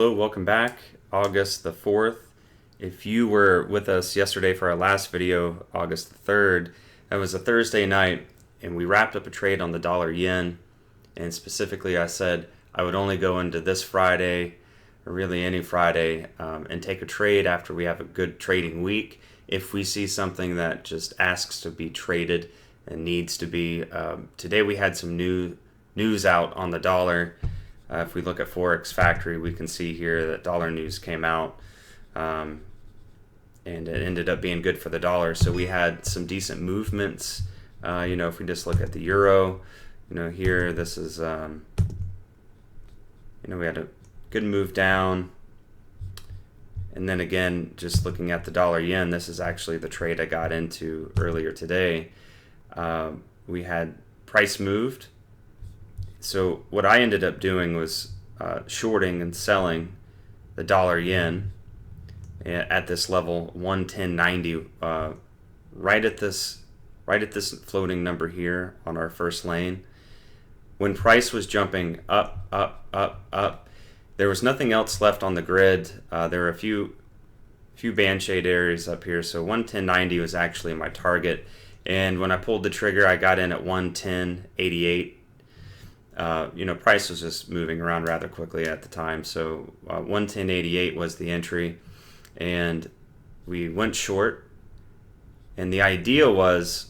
Hello, welcome back. August the 4th. If you were with us yesterday for our last video, August the 3rd, that was a Thursday night, and we wrapped up a trade on the dollar yen. And specifically, I said I would only go into this Friday, or really any Friday, and take a trade after we have a good trading week. If we see something that just asks to be traded and needs to be. Today we had some news out on the dollar. If we look at Forex Factory, we can see here that dollar news came out, and it ended up being good for the dollar. So we had some decent movements. If we just look at the euro, here this is, we had a good move down. And then again, just looking at the dollar yen, this is actually the trade I got into earlier today. We had price moved. So what I ended up doing was shorting and selling the dollar yen at this level 110.90, right at this floating number here on our first lane. When price was jumping up, there was nothing else left on the grid. There were a few band shade areas up here, so 110.90 was actually my target. And when I pulled the trigger, I got in at 110.88. Price was just moving around rather quickly at the time, so 110.88 was the entry, and we went short. And the idea was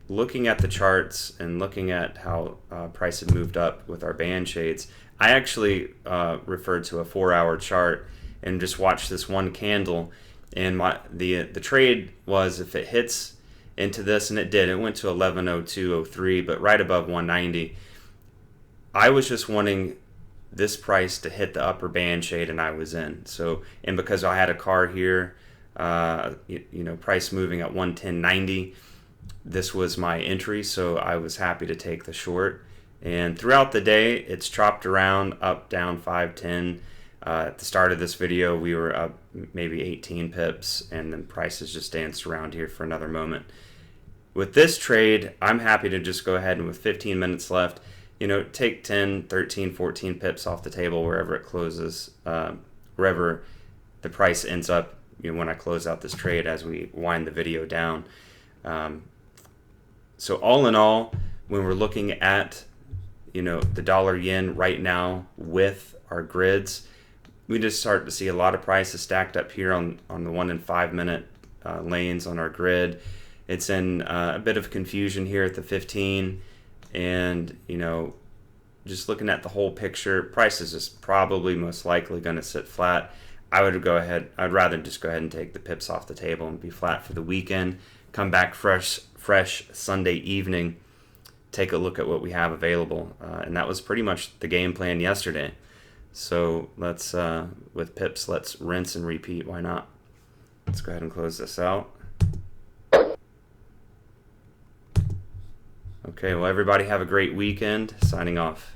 looking at the charts and looking at how price had moved up with our band shades. I actually referred to a 4-hour chart and just watched this one candle, and the trade was if it hits into this, and it did. It went to 1102.03, but right above 190. I was just wanting this price to hit the upper band shade, and I was in. So, and because I had a car here, price moving at 110.90, this was my entry, so I was happy to take the short. And throughout the day, it's chopped around, up, down, 5, 10. At the start of this video, we were up maybe 18 pips, and then prices just danced around here for another moment. With this trade, I'm happy to just go ahead and with 15 minutes left, take 10, 13, 14 pips off the table wherever it closes, wherever the price ends up, when I close out this trade as we wind the video down. So all in all, when we're looking at, the dollar yen right now with our grids, we just start to see a lot of prices stacked up here on the 1 and 5 minute lanes on our grid. It's in a bit of confusion here at the 15. And just looking at the whole picture, price is just probably most likely going to sit flat. I'd rather just go ahead and take the pips off the table and be flat for the weekend. Come back fresh Sunday evening, take a look at what we have available, and that was pretty much the game plan yesterday. So let's with pips, let's rinse and repeat. Why not? Let's go ahead and close this out. Okay, well, everybody have a great weekend. Signing off.